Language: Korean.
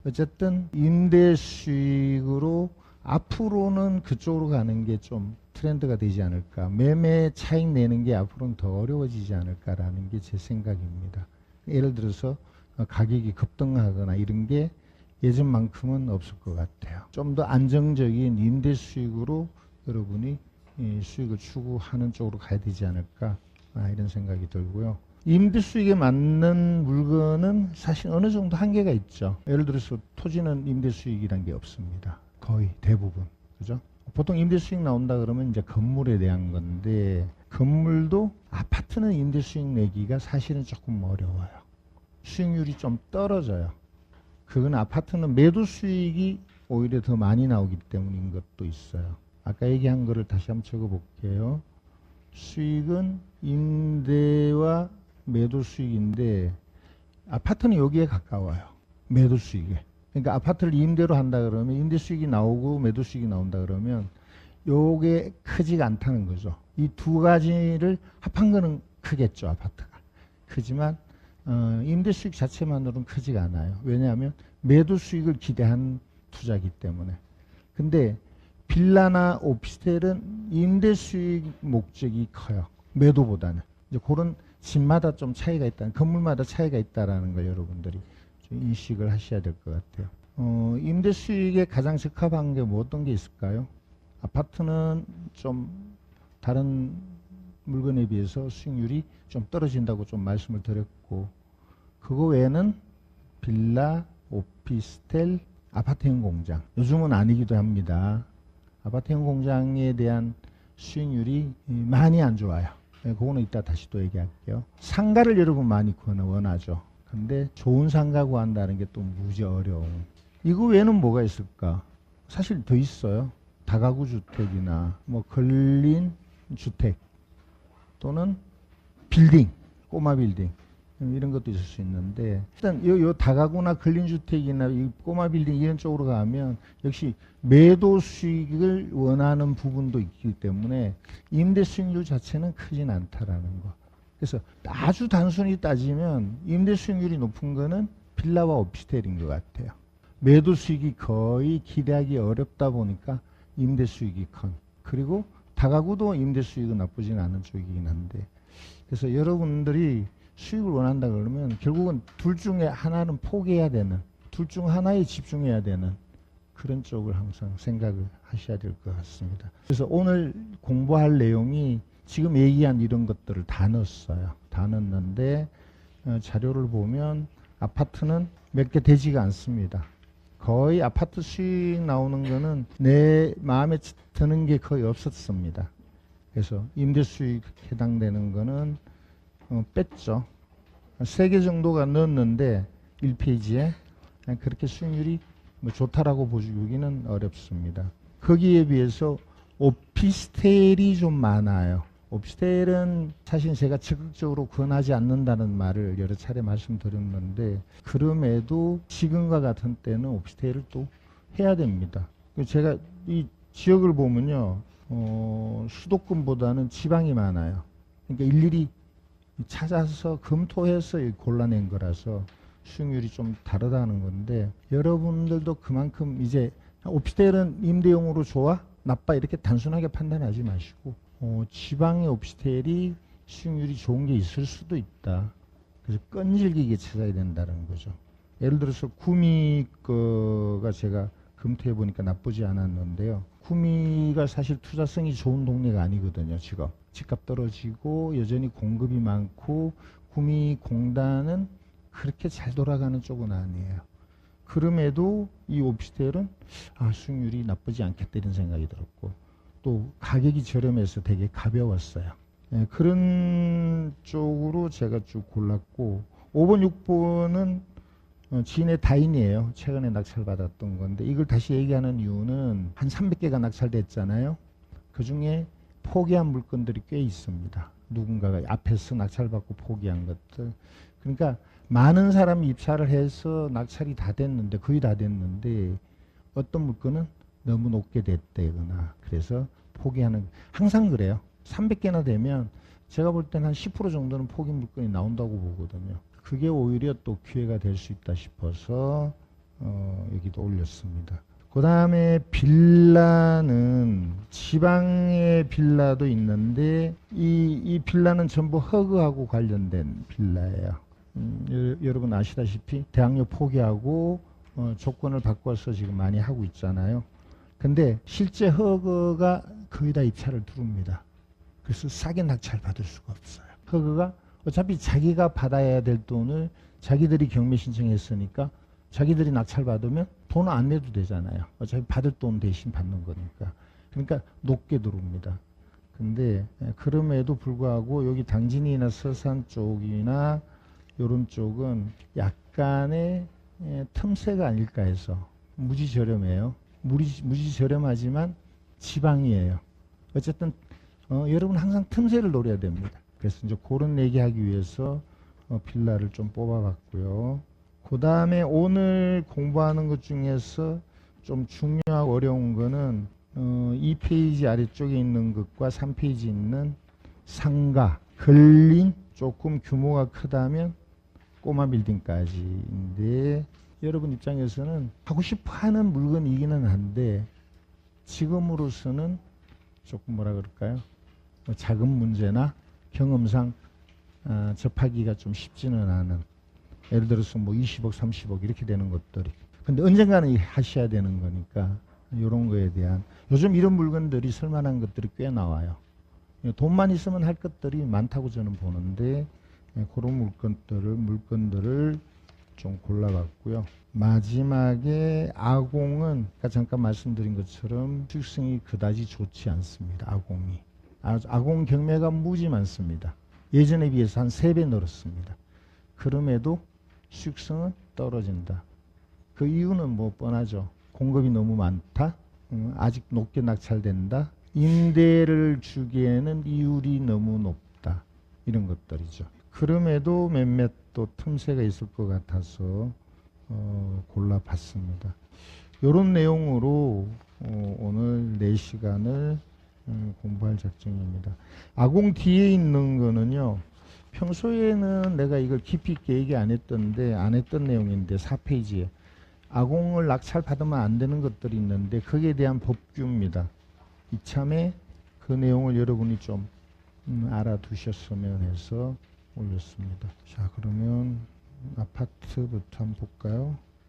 어쨌든 임대 수익으로 앞으로는 그쪽으로 가는 게 좀 트렌드가 되지 않을까. 매매 차익 내는 게 앞으로는 더 어려워지지 않을까라는 게 제 생각입니다. 예를 들어서 가격이 급등하거나 이런 게 예전만큼은 없을 것 같아요. 좀 더 안정적인 임대 수익으로 여러분이 이 수익을 추구하는 쪽으로 가야 되지 않을까 이런 생각이 들고요. 임대 수익에 맞는 물건은 사실 어느 정도 한계가 있죠. 예를 들어서 토지는 임대 수익이란 게 없습니다. 거의 대부분. 그죠? 보통 임대 수익 나온다 그러면 이제 건물에 대한 건데, 건물도 아파트는 임대 수익 내기가 사실은 조금 어려워요. 수익률이 좀 떨어져요. 그건 아파트는 매도 수익이 오히려 더 많이 나오기 때문인 것도 있어요. 아까 얘기한 거를 다시 한번 적어 볼게요. 수익은 임대와 매도 수익인데 아파트는 여기에 가까워요. 매도 수익에. 그러니까 아파트를 임대로 한다 그러면 임대 수익이 나오고 매도 수익이 나온다 그러면 요게 크지가 않다는 거죠. 이 두 가지를 합한 거는 크겠죠. 아파트가. 크지만 임대 수익 자체만으로는 크지가 않아요. 왜냐하면 매도 수익을 기대한 투자이기 때문에. 근데 빌라나 오피스텔은 임대 수익 목적이 커요. 매도보다는. 이제 그런 집마다 좀 차이가 있다. 건물마다 차이가 있다라는 걸 여러분들이 좀 인식을 하셔야 될 것 같아요. 임대 수익에 가장 적합한 게 뭐 어떤 게 있을까요? 아파트는 좀 다른 물건에 비해서 수익률이 좀 떨어진다고 좀 말씀을 드렸고, 그거 외에는 빌라, 오피스텔, 아파트형 공장. 요즘은 아니기도 합니다. 아파트형 공장에 대한 수익률이 많이 안 좋아요. 그거는 이따 다시 또 얘기할게요. 상가를 여러분 많이 원하죠. 근데 좋은 상가 구한다는 게 또 무지 어려운. 이거 외에는 뭐가 있을까? 사실 더 있어요. 다가구 주택이나 뭐 걸린 주택 또는 빌딩, 꼬마 빌딩 이런 것도 있을 수 있는데, 일단 요 다가구나 걸린 주택이나 이 꼬마 빌딩 이런 쪽으로 가면 역시 매도 수익을 원하는 부분도 있기 때문에 임대 수익률 자체는 크진 않다라는 거. 그래서 아주 단순히 따지면 임대 수익률이 높은 거는 빌라와 오피스텔인 것 같아요. 매도 수익이 거의 기대하기 어렵다 보니까 임대 수익이 큰. 그리고 다가구도 임대 수익은 나쁘진 않은 쪽이긴 한데, 그래서 여러분들이 수익을 원한다 그러면 결국은 둘 중에 하나는 포기해야 되는, 둘 중 하나에 집중해야 되는 그런 쪽을 항상 생각을 하셔야 될 것 같습니다. 그래서 오늘 공부할 내용이 지금 얘기한 이런 것들을 다 넣었어요. 다 넣었는데 자료를 보면 아파트는 몇 개 되지가 않습니다. 거의 아파트 수익 나오는 거는 내 마음에 드는 게 거의 없었습니다. 그래서 임대 수익 해당되는 거는 뺐죠. 3개 정도가 넣었는데 1페이지에 그렇게 수익률이 뭐 좋다라고 보기는 어렵습니다. 거기에 비해서 오피스텔이 좀 많아요. 오피스텔은 사실 제가 적극적으로 권하지 않는다는 말을 여러 차례 말씀드렸는데, 그럼에도 지금과 같은 때는 오피스텔을 또 해야 됩니다. 제가 이 지역을 보면요, 수도권보다는 지방이 많아요. 그러니까 일일이 찾아서 검토해서 골라낸 거라서 수익률이 좀 다르다는 건데, 여러분들도 그만큼 이제 오피스텔은 임대용으로 좋아? 나빠? 이렇게 단순하게 판단하지 마시고 지방의 오피스텔이 수익률이 좋은 게 있을 수도 있다. 그래서 끈질기게 찾아야 된다는 거죠. 예를 들어서 구미 거가 제가 검토해 보니까 나쁘지 않았는데요. 구미가 사실 투자성이 좋은 동네가 아니거든요. 지금 집값 떨어지고 여전히 공급이 많고 구미 공단은 그렇게 잘 돌아가는 쪽은 아니에요. 그럼에도 이 오피스텔은 수익률이 나쁘지 않겠다 이런 생각이 들었고, 또 가격이 저렴해서 되게 가벼웠어요. 그런 쪽으로 제가 쭉 골랐고, 5번, 6번은 지인의 다인이에요. 최근에 낙찰받았던 건데, 이걸 다시 얘기하는 이유는 한 300개가 낙찰됐잖아요. 그 중에 포기한 물건들이 꽤 있습니다. 누군가가 앞에서 낙찰받고 포기한 것들. 그러니까 많은 사람이 입찰을 해서 낙찰이 다 됐는데, 거의 다 됐는데 어떤 물건은 너무 높게 됐다거나 그래서 포기하는, 항상 그래요. 300개나 되면 제가 볼 때는 한 10% 정도는 포기 물건이 나온다고 보거든요. 그게 오히려 또 기회가 될 수 있다 싶어서 여기도 올렸습니다. 그 다음에 빌라는 지방의 빌라도 있는데 이 빌라는 전부 허그하고 관련된 빌라예요. 여러분 아시다시피 대학력 포기하고 조건을 바꿔서 지금 많이 하고 있잖아요. 근데 실제 허그가 거의 다 입찰을 두릅니다. 그래서 싸게 낙찰 받을 수가 없어요. 허그가 어차피 자기가 받아야 될 돈을 자기들이 경매 신청했으니까 자기들이 낙찰 받으면 돈 안 내도 되잖아요. 어차피 받을 돈 대신 받는 거니까. 그러니까 높게 들어옵니다. 근데 그럼에도 불구하고 여기 당진이나 서산 쪽이나 이런 쪽은 약간의 틈새가 아닐까 해서 무지 저렴해요. 무지 저렴하지만 지방이에요. 어쨌든 여러분 항상 틈새를 노려야 됩니다. 그래서 이제 그런 얘기하기 위해서 빌라를 좀 뽑아봤고요. 그 다음에 오늘 공부하는 것 중에서 좀 중요하고 어려운 거는 2페이지 아래쪽에 있는 것과 3페이지 있는 상가, 근린, 조금 규모가 크다면 꼬마 빌딩까지인데 여러분 입장에서는 하고 싶어 하는 물건이기는 한데 지금으로서는 조금 뭐라 그럴까요? 자금 문제나 경험상 접하기가 좀 쉽지는 않은, 예를 들어서 뭐 20억, 30억 이렇게 되는 것들이. 근데 언젠가는 하셔야 되는 거니까 이런 거에 대한, 요즘 이런 물건들이 쓸만한 것들이 꽤 나와요. 돈만 있으면 할 것들이 많다고 저는 보는데 그런 물건들을 좀 골라봤고요. 마지막에 아공은 아까 잠깐 말씀드린 것처럼 수익성이 그다지 좋지 않습니다. 아공이. 아공 경매가 무지 많습니다. 예전에 비해서 한 3배 늘었습니다. 그럼에도 수익성은 떨어진다. 그 이유는 뭐 뻔하죠. 공급이 너무 많다. 아직 높게 낙찰된다. 임대를 주기에는 이율이 너무 높다. 이런 것들이죠. 그럼에도 몇몇 또 틈새가 있을 것 같아서 골라봤습니다. 이런 내용으로 오늘 4시간을 공부할 작정입니다. 아공 뒤에 있는 거는요. 평소에는 내가 이걸 깊이 있게 얘기 안 했던 내용인데 4페이지에 아공을 낙찰 받으면 안 되는 것들이 있는데 거기에 대한 법규입니다. 이참에 그 내용을 여러분이 좀 알아두셨으면 해서 올렸습니다. 자, 그러면 아파트부터 한번 볼까요?